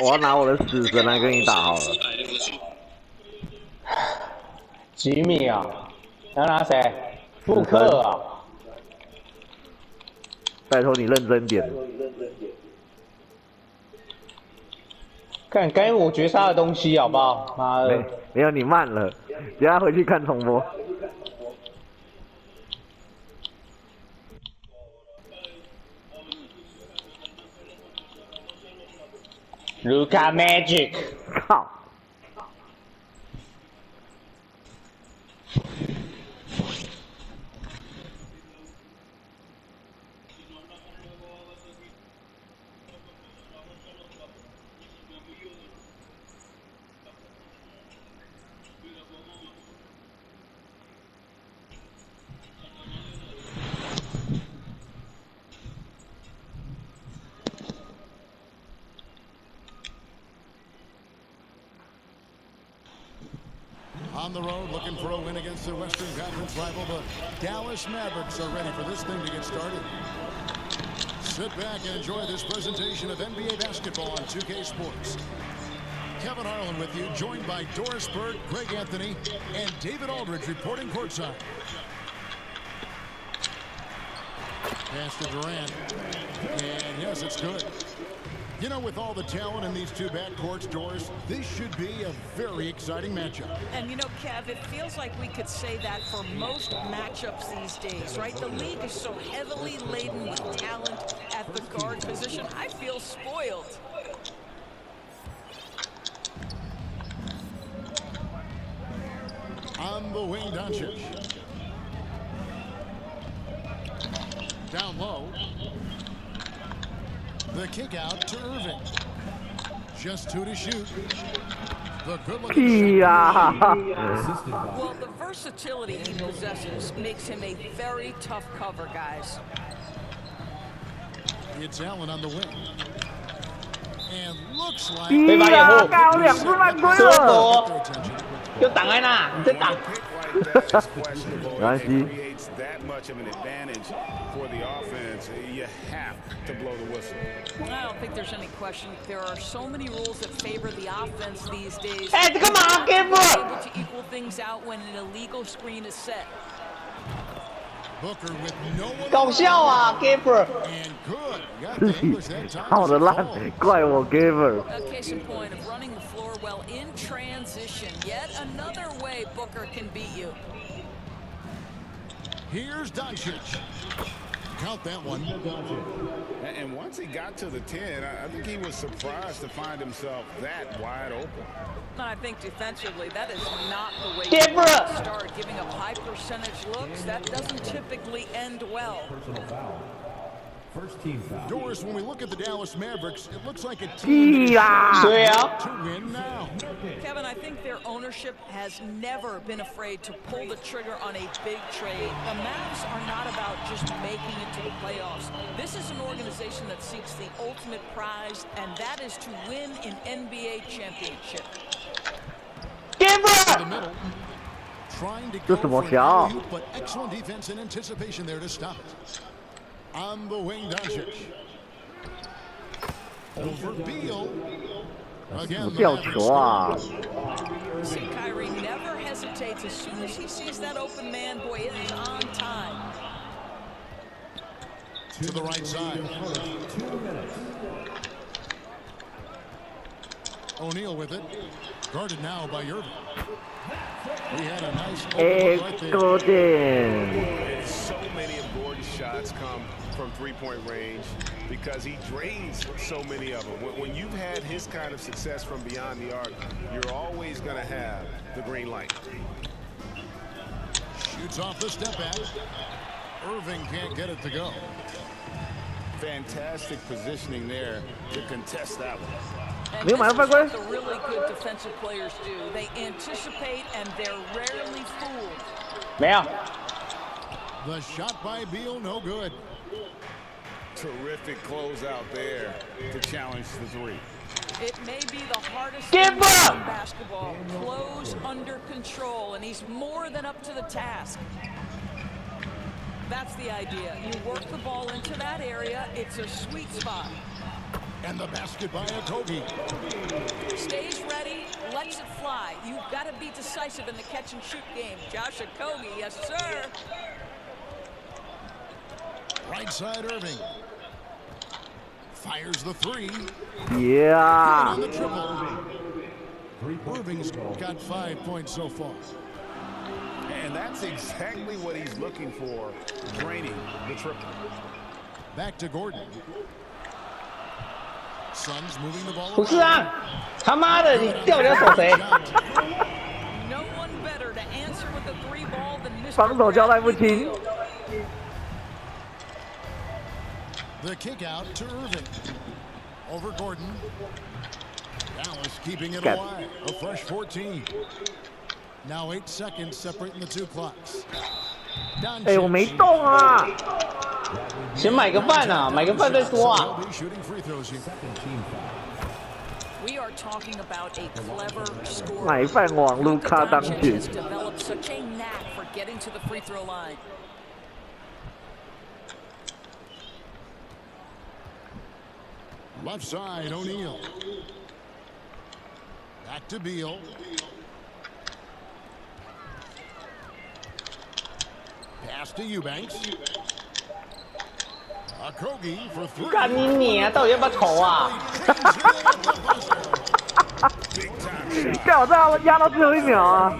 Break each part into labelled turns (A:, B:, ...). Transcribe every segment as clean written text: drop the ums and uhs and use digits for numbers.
A: 我要拿我的死神来跟你打好了。
B: 吉米啊，要拿谁？布克啊！
A: 拜托你认真点。
B: 看该我绝杀的东西好不好？妈的！
A: 没有你慢了，等下回去看重播。
B: Luka Magic，
A: 靠！On
C: the road, looking for a win against their Western Conference rival, the Dallas Mavericks are ready for this thing to get started. Sit back and enjoy this presentation of NBA basketball on 2K Sports. Kevin Harlan with you, joined by Doris Burke, Greg Anthony, and David Aldridge reporting courtside. Pass to Durant, and yes, it's good. You know, with all the talent in these two backcourts, Doris, this should be a very exciting matchup.
D: And you know, Kev, it feels like we could say that for most matchups these days, right? The league is so heavily laden with talent at the guard position. I feel spoiled.
C: On the wing, Doncic. Down low. The kick out to Irving. Just 2 to shoot. The good-looking shot.
D: Well, the versatility he possesses makes him a very tough cover, guys.
C: It's Allen on the wing. And looks like...
B: 对方掩护，
A: 干我2次犯规
B: 舒
A: 了。
B: 服，就挡在那，你再挡。
A: 没关系。
E: that much of an advantage for the offense, you have to blow the whistle.
D: I don't think there's any question. There are so many rules that favor the offense these days.
B: 哎，这干嘛 ，Gamer？
D: Able to equal things out when an illegal screen is set.
C: Booker with no
B: 搞笑啊 ，Gamer！
C: and good. Got the English that time.
A: 好的烂，怪我 Giver。
D: A case in point of running the floor well in transition. Yet another way Booker can beat you.
C: Here's Doncic. Count that one.
E: And once he got to the 10, I think he was surprised to find himself that wide open.
D: I think defensively, that is not the way
B: Get
D: you
B: up.
D: start giving up high percentage looks. That doesn't typically end well.
F: First team foul.
C: Doris, when we look at the Dallas Mavericks, it looks like a team that is
B: 对啊，
C: to win now.
D: Kevin, I think their ownership has never been afraid to pull the trigger on a big trade. The Mavs are not about just making it to the playoffs. This is an organization that seeks the ultimate prize, and that is to win an NBA championship.
C: To the
B: Gamer！
C: middle. Trying to
A: 这
C: go
A: 什么
C: for an
A: 条
C: alley-oop, but excellent defense and anticipation there to stop it. On the wing, Doncic. Over Beal.
A: 怎
C: Again,
A: 么
C: the
A: 掉
C: Mavericks
A: 球啊？
D: See, Kyrie never hesitates. As soon as he sees that open man, boy, it is on time.
C: to the right side.
F: 2 minutes.
C: O'Neal with it. Guarded now by Irving. We had a nice open
A: Eh,
C: look right there.
A: Gordon.
E: So many of Gordon's shots come from three-point range because he drains so many of them. When you've had his kind of success from beyond the arc, you're always going to have the green light.
C: Shoots off the step back. Irving can't get it to go.
E: Fantastic positioning there to contest that one.
D: And
A: 没有
D: this
A: 马上
D: is
A: 犯规
D: what the really good defensive players do. They anticipate and they're rarely fooled.
B: 没有，
C: The shot by Beal, no good.
E: Terrific closeout there to challenge the three.
D: It may be the hardest
B: Give
D: thing
B: up!
D: in basketball. Close under control, and he's more than up to the task. That's the idea. You work the ball into that area. It's a sweet spot.
C: And the basket by Okogie.
D: Stays ready, lets it fly. You've got to be decisive in the catch and shoot game. Josh Okogie, yes sir.
C: Right side Irving. Fires the three.
A: Yeah.
C: And the triple. Irving's got 5 points so far.
E: And that's exactly what he's looking for, draining the triple.
C: Back to Gordon. Suns moving the ball
B: 不是啊，他妈的，你掉脚守谁？
D: No one better to answer with a three ball than Mr.
A: 防守交代不清。
C: The kick out to Irving. Over Gordon. Dallas keeping it alive. A fresh 14. Now 8 seconds separating the two clocks.
A: 哎，我没动啊。
B: 先买个饭啊，买个饭再说啊。
C: Shooting free throws here.
D: We are talking about a clever scorer.
A: 买饭网路卡当
D: Doncic
A: 去
D: has。developed such a knack for getting to the free throw line.
C: Left side, O'Neal. Back to Beal. Pass to Eubanks. Okogie for three.
B: 干你娘！到底要不要投啊？
A: 干我这样压到最后一秒啊！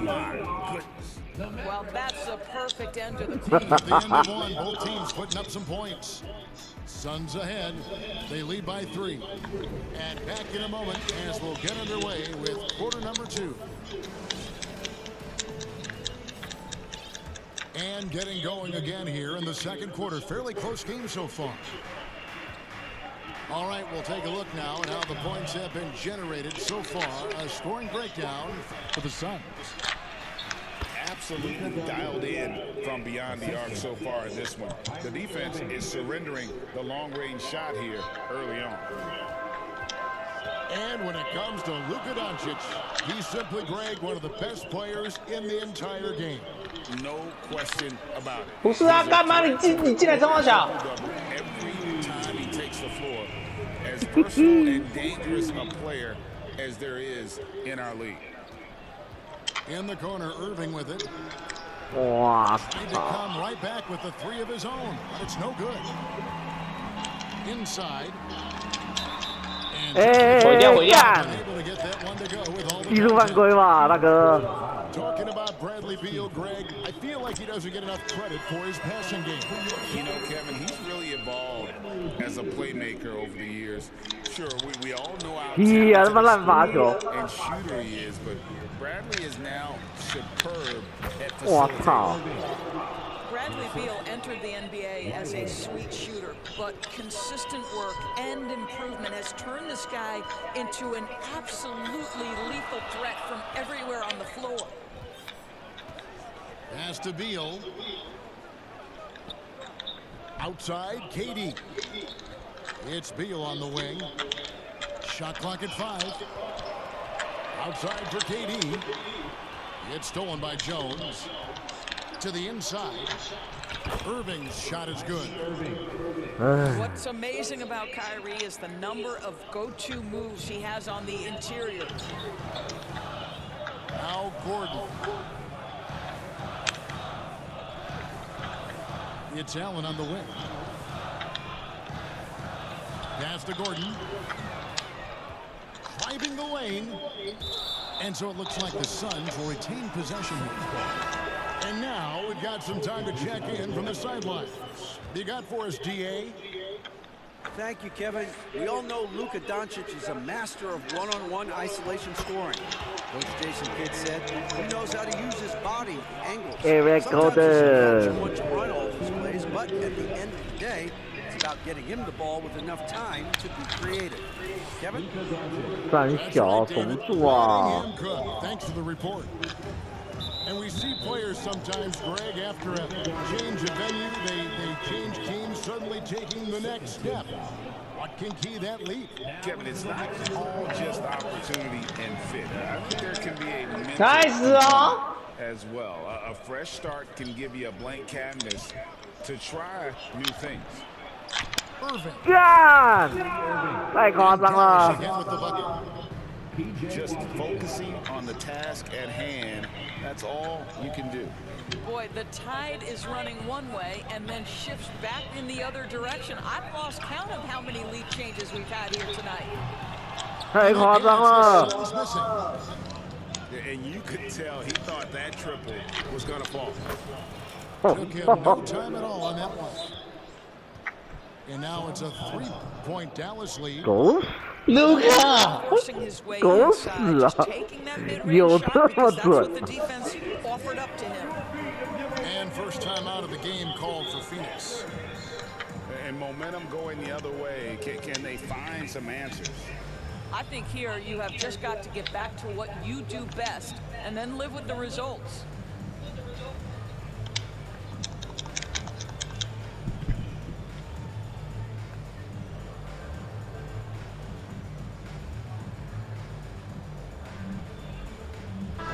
D: Well, that's a perfect end to the
C: At the end of one, both teams putting up some points. Suns ahead. They lead by 3. And back in a moment as we'll get underway with quarter number 2. And getting going again here in the second quarter. Fairly close game so far. All right, we'll take a look now at how the points have been generated so far. A scoring breakdown for the Suns.
E: Absolutely dialed in from beyond the arc so far in this one. The defense is surrendering the long-range shot here early on.
C: And when it comes to Luka Doncic, he's simply, Greg, one of the best players in the entire game.
E: No question about it.
B: 不是啊，干嘛你进来这么小？
E: Every time he takes the floor, as personal and dangerous a player as there is in our league.
C: In the corner, Irving with it.
A: 哇
C: Need to
A: 操！
C: come right back with the 3 of his own, but it's no good. Inside. And
A: 哎
B: 回掉回掉。
A: 干！
C: able to get that one to go with all the
A: 技术犯规吧，大哥。
C: Talking about Bradley Beal, Greg, I feel like he doesn't get enough credit for his passing game.
E: You know, Kevin, he's really evolved as a playmaker over the years. Sure, we all know how
A: 屁呀，他妈烂罚球！
E: and shooter he is, but Bradley is now superb at
A: 我
E: facilitating.
A: 操！
D: Bradley Beal entered the NBA as a sweet shooter, but consistent work and improvement has turned this guy into an absolutely lethal threat from everywhere on the floor.
C: Pass to Beal. Outside, KD. It's Beal on the wing. Shot clock at 5. Outside for KD. It's stolen by Jones. To the inside. Irving's shot is good.
D: What's amazing about Kyrie is the number of go-to moves he has on the interior.
C: Now Gordon. It's Allen on the wing. Pass to Gordon. Driving the lane. And so it looks like the Suns will retain possession here. And now we've got some time to check in from the sidelines. You got for us, DA?
G: Thank you, Kevin. We all know Luka Doncic is a master of one-on-one isolation scoring. Coach Jason Kidd said he knows how to use his body, angles.
A: Eric
G: Sometimes it's
A: Gordon.
G: too much to run all of his plays, but at the end of the day, it's about getting him the ball with enough time to be creative. Kevin?
A: 三小守不住啊！
C: Birmingham Cook, thanks for the report. And we see players sometimes, Greg, after a change of venue, they change teams, suddenly taking the next step. What can key that leap?
E: Kevin, it's not all just opportunity and fit. I think there can be a mental
B: 开始哦！
E: as well. A fresh start can give you a blank canvas to try new things.
C: Irving.
A: 干，太夸张
C: Dallas
A: 了。
C: again with the bucket.
E: Just focusing on the task at hand. That's all you can do.
D: Boy, the tide is running one way and then shifts back in the other direction. I've lost count of how many lead changes we've had here tonight.
A: 太夸张了。
C: He's missing.
E: And you could tell he thought that triple was going to fall.
C: Took him no time at all on that one. And now it's a 3-point Dallas lead.
A: 狗
B: Luka，
D: Forcing his way
A: 狗
D: inside,
A: 屎啊
D: just！taking that mid-range
A: 有
D: shot
A: 这么
D: because that's
A: 准
D: what the defense offered up to him.
C: And first time out of the game called for Phoenix.
E: And momentum going the other way. Can they find some answers?
D: I think here you have just got to get back to what you do best and then live with the results.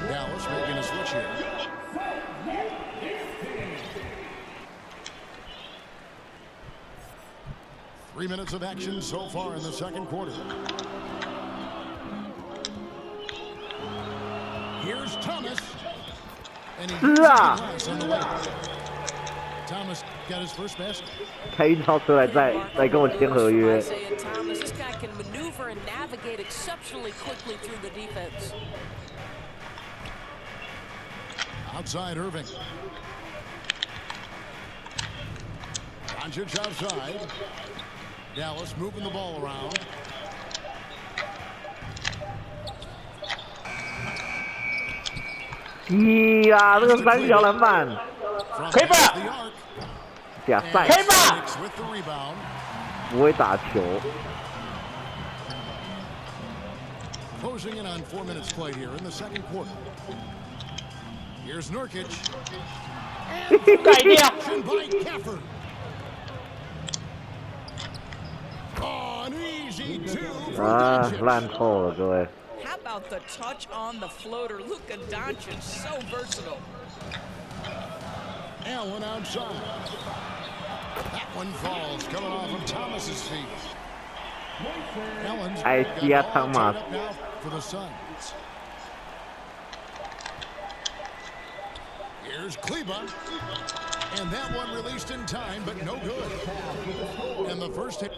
C: Dallas making a switch here. Three minutes of action so far in the second quarter. Here's Thomas. And he uses the glass on the way. Thomas got his first basket.
A: 开一套车来再跟我签合约。
D: Isaiah Thomas, this guy can maneuver and navigate exceptionally quickly through the defense.
C: Outside Irving. Doncic outside. Dallas moving the ball around.
A: 咦呀，这个三角篮板，
C: From
B: 可以吧
C: past the arc.
A: 假
C: And
A: 赛
C: Phoenix with the rebound.
A: 不会打球。
C: Closing in on 4 minutes played here in the second quarter. Here's Nurkic.
B: 改掉。
C: Action by Gafford. Oh, an easy two for
A: 啊，
C: Doncic.
A: 烂透了，各位。
D: How about the touch on the floater? Luka Doncic, so versatile.
C: Allen outside. That one falls, coming off of Thomas's feet. Allen's
A: I
C: got
A: see a
C: it all
A: Thomas.
C: tied up now for the Suns. Here's Kleba. And that one released in time, but no good. And the first hit.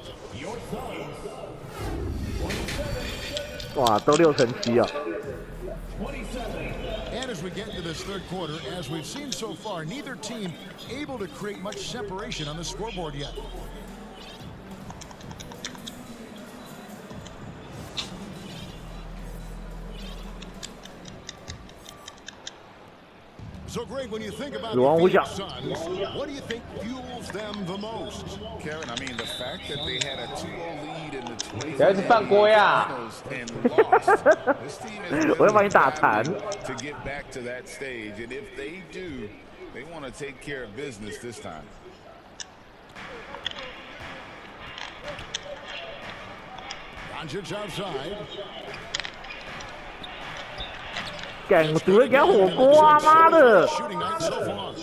A: 哇，都6-7啊！
C: And as we get into this third quarter, as we've seen so far, neither team able to create much separation on the scoreboard yet. So, Greg, when you think about the Phoenix Suns, what do you think fuels them the most?
E: Kevin, I mean, the fact that they had a 2-0 lead in the 20th
B: 不要一直犯规啊！
E: and lost. This team is
A: 我要把你打
E: really
A: 残。
E: to get back to that stage, and if they do, they want to take care of business this time.
C: Doncic outside.
A: 干，我只会给他火锅啊！妈的！
C: Shooting night so far.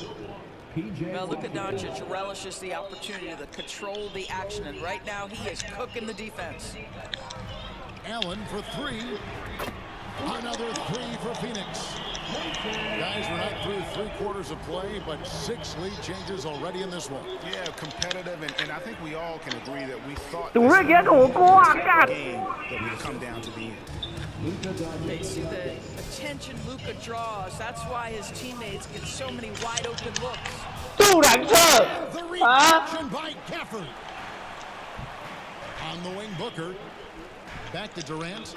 D: Well, Luka Doncic relishes the opportunity to control the action, and right now he is cooking the defense.
C: Allen for three. Another three for Phoenix. Guys, we're not through 3 quarters of play, but 6 lead changes already in this one.
E: Yeah, competitive, and I think we all can agree that we thought
A: 只会给他火锅啊！干！
E: game that would come down to the end.
D: They see the attention Luka draws. That's why his teammates get so many wide open looks.
B: 杜兰特
C: The
B: 啊！
C: reaction by Gafford. On the wing, Booker. Back to Durant.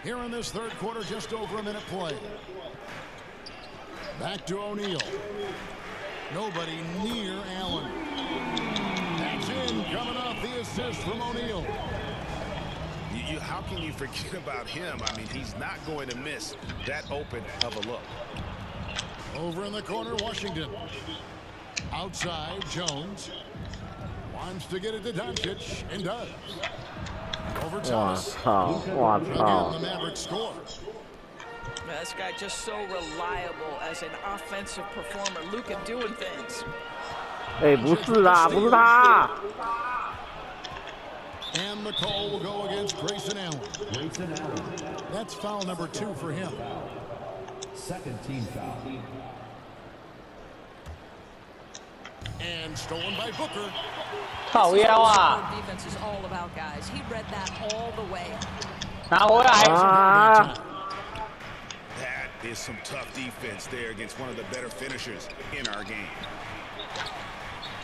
C: Here in this third quarter, just over a minute play. Back to O'Neal. Nobody near Allen. That's in, coming off the assist from O'Neal.
E: How can you forget about him? I mean, he's not going to miss that open of a look.
C: Over in the corner, Washington. Outside, Jones. Wants to get it to Doncic, and does. Over
A: 哇
C: Thomas.
A: 操！哇
C: Again,
A: 操
C: the！Mavericks score.
D: This guy just so reliable as an offensive performer. Luka doing things.
A: 哎，不是啊，不是他。
C: And the call will go against Grayson Allen.
F: Grayson Allen.
C: That's foul number 2 for him.
F: Second team foul.
C: And stolen by Booker.
B: 靠腰啊！
D: Defense is all about, guys. He read that all the way.
B: 拿回来！
A: 啊！
E: That is some tough defense there against one of the better finishers in our game.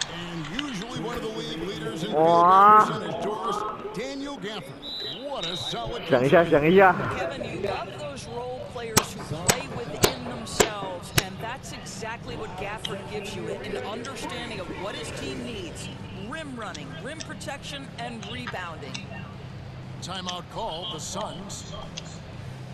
C: And usually one of the league leaders in
A: Wow.
C: field goal percentage, Doris, Daniel Gafford. What a solid
A: 想一下，想一下。
D: Kevin, you love those role players who play within themselves, and that's exactly what Gafford gives you, an understanding of what his team needs. Rim running, rim protection, and rebounding.
C: timeout call, the Suns.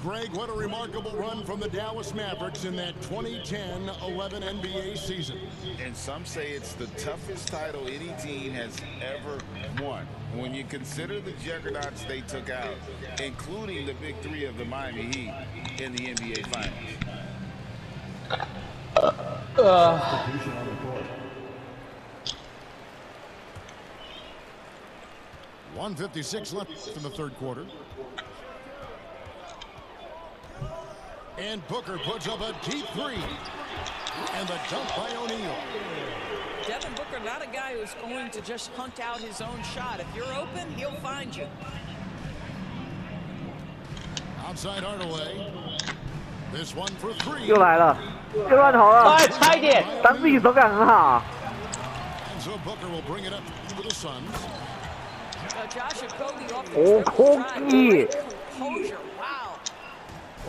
C: Greg, what a remarkable run from the Dallas Mavericks in that 2010-11 NBA season.
E: And some say it's the toughest title any team has ever won. When you consider the juggernauts they took out, including the big three of the Miami Heat in the NBA Finals.
F: Substitution on the court.
C: 1:56 left in the third quarter. And Booker puts up a deep three. And the dunk by O'Neal.
D: Devin Booker, not a guy who's going to just hunt out his own shot. If you're open, he'll find you.
C: Outside Hardaway. This one for three.
A: 又来了，又乱投了，
B: 哎，差一点！
A: 但自己手感很好。
C: And so Booker will bring it up to the Suns.
D: Josh Okogie off the
A: Oh,
D: triple drive.
A: Okogie.
D: Great composure. Wow.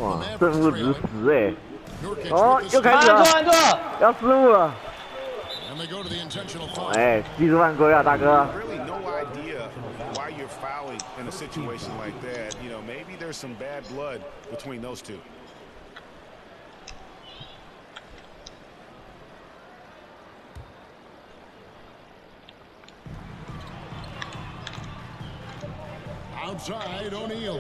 A: 哇，正负值10哎。
C: Nurkic
A: 哦
C: with，the
A: 又开
B: 慢
A: 始
B: 住，
A: 了，
B: 慢住！
A: 要失误了。
C: And they go to the intentional foul.
A: 哎，技术犯规啊，大哥。
E: Really no idea why you're fouling in a situation like that. You know, maybe there's some bad blood between those two.
C: Outside O'Neal.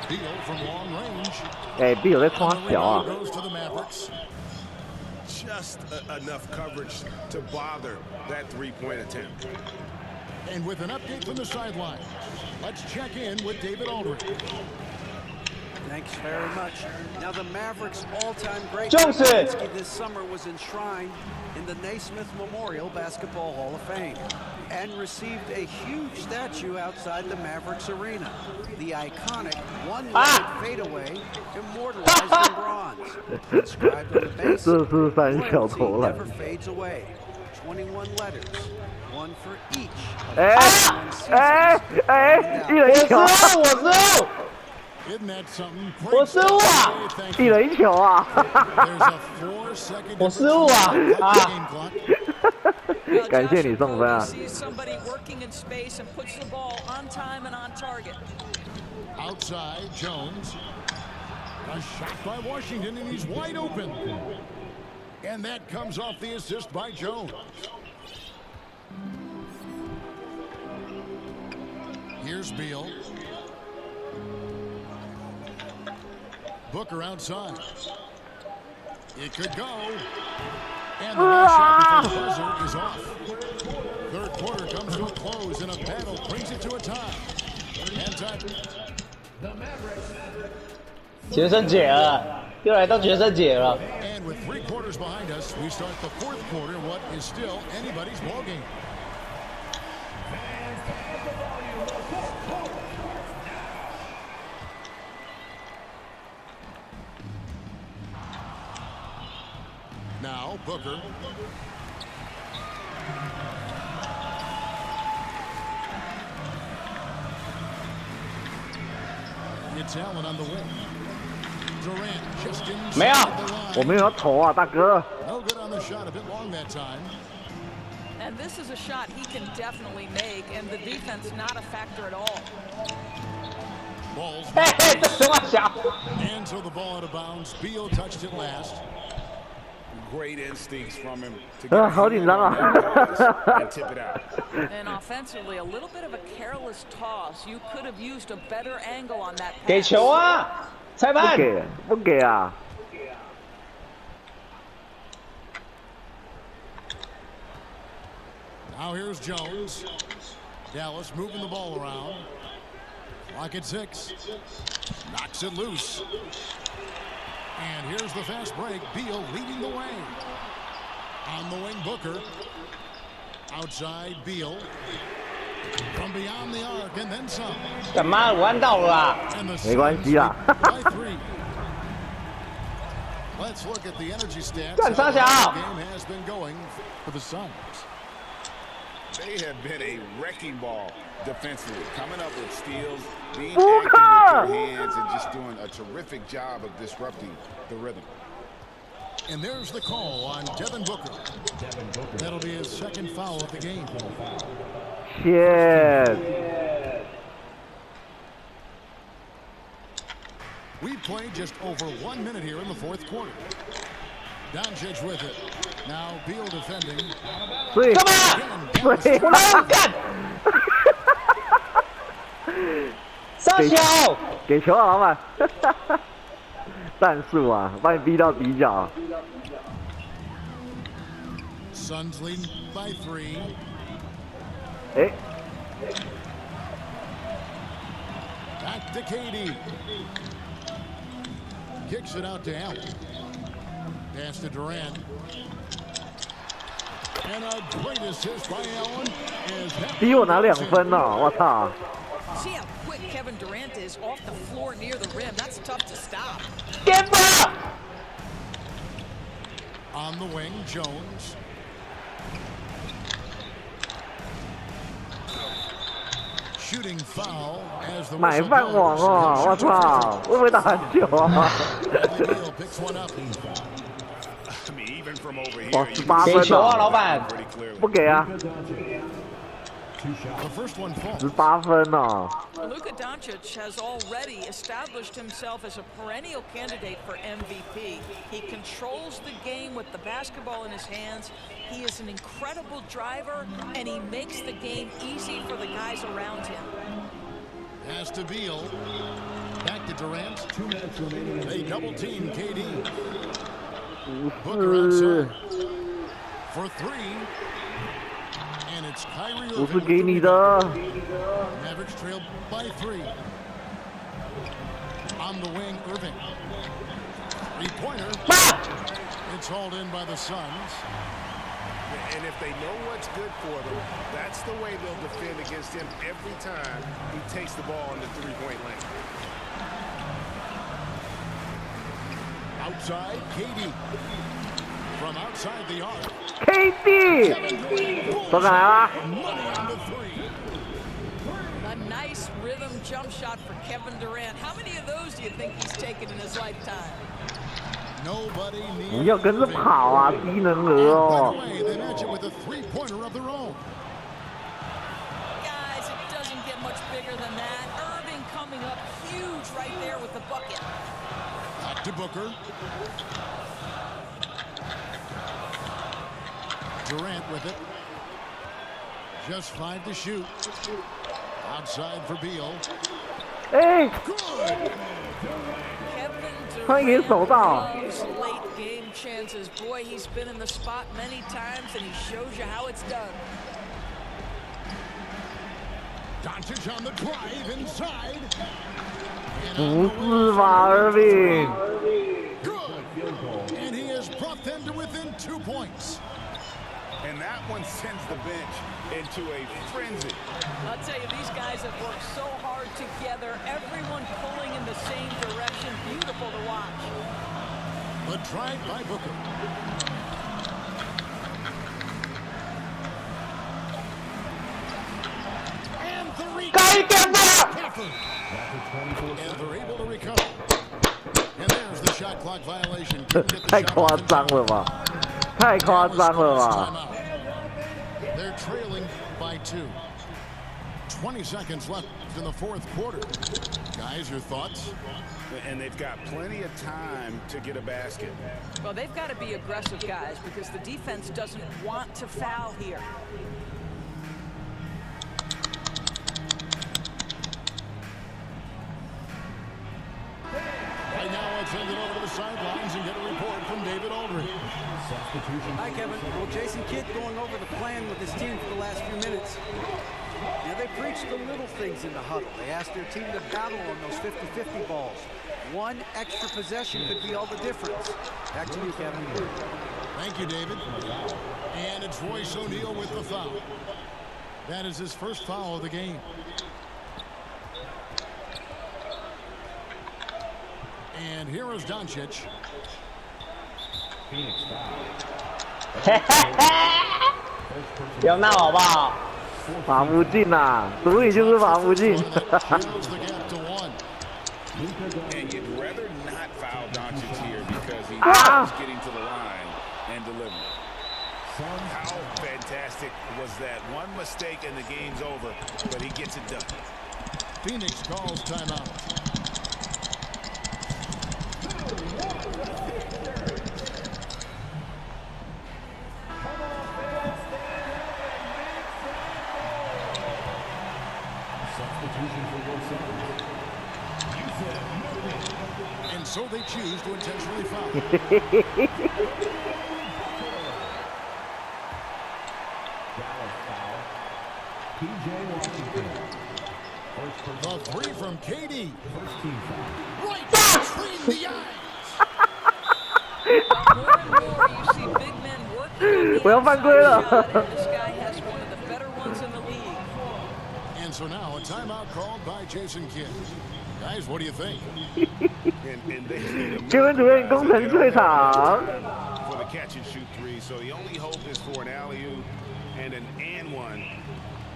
C: Beal from long range.
A: 哎，B 有在冲
C: And
A: 他
C: the
A: 小啊
C: rebound。goes to the Mavericks.
E: Just enough coverage to bother that three-point attempt.
C: And with an update from the sideline, let's check in with David Aldridge.
G: Thanks very much. Now the Mavericks' all-time great
B: Johnson.
G: Nowitzki this summer was enshrined in the Naismith Memorial Basketball Hall of Fame and received a huge statue outside the Mavericks arena. The iconic one-legged fadeaway immortalized in bronze. Inscribed on the base,
A: 这是三小投
G: loyalty
A: 篮
G: never。fades away. 21 letters, one for each. of
A: 哎
G: the 21
A: 哎
G: seasons.
A: 哎，一人
B: 我
A: 一球，
B: 失误，我失误！
C: Isn't that something?
B: 我失误啊！
C: Thank
A: 一
C: you.
A: 人一球啊！
C: There's a 4-second
B: 我失误啊！
C: game clock.
D: Well,
A: 感谢
D: Josh
A: 你送分啊
D: Okogie！sees somebody working in space and puts the ball on time and on target.
C: Outside Jones. A shot by Washington, and he's wide open. And that comes off the assist by Jones. Here's Beal. Booker outside. It could go. And the last shot before the buzzer is off. Third quarter comes to a close, and a battle brings it to a tie. And time.
B: 决胜节了，又来到决胜节了。
C: And with 3 quarters behind us, we start the fourth quarter, what is still anybody's ball game. Now, Booker. It's Allen on the wing. Durant just inside
B: 没有
C: the line.
A: 我没有要投啊，大哥。
C: No good on the shot, a bit long that time.
D: And this is a shot he can definitely make, and the defense not a factor at all.
C: Balls
B: 嘿嘿，这什么小？
C: and so the ball out of bounds. Beal touched it last.
E: Great instincts from him to
A: 啊，
E: get
A: 好紧张啊！
E: and tip it out.
D: And offensively, a little bit of a careless toss. You could have used a better angle on that
B: 给
D: pass.
B: 球啊！裁判，
A: 不给啊！
C: Now here's Jones. Dallas moving the ball around. Clock at 6. Knocks it loose. And here's the fast break. Beal leading the way. On the wing, Booker. Outside, Beal. From beyond the arc and then some.
B: 干嘛玩到了啊？
C: And the
A: 没关系啊。
C: by 3. Let's look at the energy stats.
B: 干啥小？
C: How the game has been going for the Suns.
E: They have been a wrecking ball defensively, coming up with steals, being
A: Booker!
E: active with their hands, and just doing a terrific job of disrupting the rhythm.
C: And there's the call on Devin Booker. That'll be his second foul of the game.
A: Shit.
C: We played just over 1 minute here in the fourth quarter. Doncic with it. Now Beal defending.
A: 所以，
B: 干嘛？
A: 所以，
B: 我来干！傻小，
A: 给球啊，老板！战术啊，把你逼到底角。
C: Suns leading by 3.
A: 哎，
C: Back to KD. Kicks it out to Allen. Pass to Durant. And a great assist by Allen. As
A: 逼我拿2分呢！我操！
D: See how quick Kevin Durant is off the floor near the rim. That's tough to stop.
B: 颠吧！
C: on the wing, Jones. Shooting foul as the
A: 买饭网哦！我操，会不会打篮球啊？
C: Beal picks one up.
E: I mean, even from over here,
A: 哇
E: you
A: ，18
B: 给
A: 分
B: 球啊，
A: 哦！
B: 老板！
E: pretty clearly.
A: 不给啊，
C: The first one falls.
A: 18分哦！
D: Luka Doncic has already established himself as a perennial candidate for MVP. He controls the game with the basketball in his hands. He is an incredible driver, and he makes the game easy for the guys around him.
C: Pass to Beal. Back to Durant.
F: 2 minutes remaining.
C: They double team KD.
A: 不
C: Booker
A: 是
C: outside for 3. And it's Kyrie
A: 不是
C: Irving.
A: 给你的，
C: Mavericks trail by 3. On the wing, Irving. Three-pointer.
B: 妈！
C: It's hauled in by the Suns.
E: And if they know what's good for them, that's the way they'll defend against him every time he takes the ball in the three-point lane.
C: Outside, KD. From outside the arc.
A: KD，
C: Kevin Durant
A: 都敢来啦！
C: money on the 3.
D: A nice rhythm jump shot for Kevin Durant. How many of those do you think he's taken in his lifetime?
C: Nobody
A: 不
C: near
A: 要跟着
C: Irving.
A: 跑啊，低能儿
C: By the
A: 哦！
C: way, they match it with a three-pointer of their own.
D: Guys, it doesn't get much bigger than that. Irving coming up huge right there with the bucket.
C: Back to Booker. Durant with it. Just 5 to shoot. Outside for Beal.
A: 哎，
C: Good.
D: Kevin
A: 他也手到。
D: Durant loves late game chances. Boy, he's been in the spot many times, and he shows you how it's done.
C: Doncic on the drive inside.
A: 不是吧，Irving？
C: Good. And he has brought them to within 2 points.
E: And that one sends the bench into a frenzy.
D: I'll tell you, these guys have worked so hard together. Everyone pulling in the same direction. Beautiful to watch.
C: The drive by Booker. And the
B: 该颠吧！
C: recovery. And they're able to recover. And there's the shot clock violation. Couldn't get the
A: 太
C: shot
A: 夸
C: off in
A: 张
C: time.
A: 了吧！太夸张了吧！
C: Timeout. They're trailing by 2. 20 seconds left in the fourth quarter. Guys, your thoughts?
E: And they've got plenty of time to get a basket.
D: Well, they've got to be aggressive, guys, because the defense doesn't want to foul here.
C: send it over to the sidelines and get a report from David Aldridge.
F: Substitution.
G: Hi, Kevin. Well, Jason Kidd going over the plan with his team for the last few minutes. Now, they preached the little things in the huddle. They asked their team to battle on those 50-50 balls. One extra possession could be all the difference. Back to you, Kevin.
C: Thank you, David. And it's Royce O'Neal with the foul. That is his first foul of the game. And here is Doncic.
F: Phoenix foul.
B: 不要闹好不好？
A: 罚不进呐，赌你就是罚不进。
C: Narrows the gap to 1.
E: And you'd rather not foul Doncic here because he was getting to the line and delivering. How fantastic was that? One mistake and the game's over, but he gets it done.
C: Phoenix calls timeout.
F: Substitution for Wilson.
C: And so they choose to intentionally foul.
F: Dallas foul. P.J. Washington. First
C: The three from KD.
F: team foul.
C: Right between the eyes.
D: More and more, you see big men working
A: 我要
D: on
A: 犯
D: the
A: 规了
D: outside shot, and this guy has one of the better ones in the league.
C: And so now a timeout called by Jason Kidd. Guys, what do you think?
E: And they need a
A: 新闻主任工程退场。
E: for the catch and shoot three, so the only hope is for an alley-oop and an and one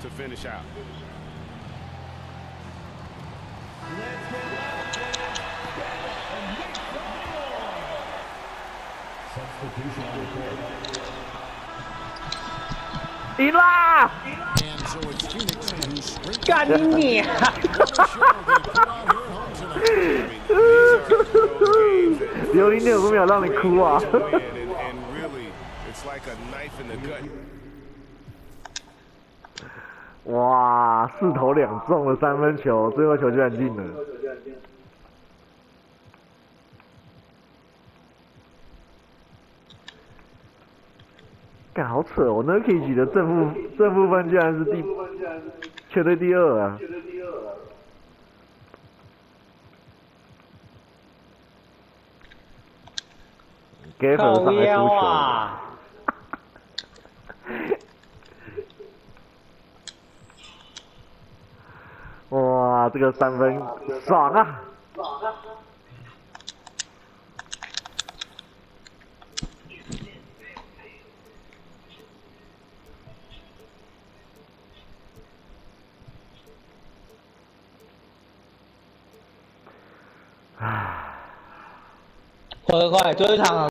E: to finish out.
F: Substitution on the court.
A: 赢啦！
C: And so it's Phoenix who straight
B: 干你！
C: what a show they put on here at home tonight.
E: I mean, these are those games that
A: 留0.5秒让你哭啊！
E: to win, and really, it's like a knife in the gut.
A: 哇，4投2中的3分球，最后球居然进了。干好扯哦 ，Nurkic 的正负分居然是全队第2啊！给粉上来输
B: 靠腰
A: 球。
B: 啊！
A: 哇，这个3分爽啊！
B: 快快快，最后一场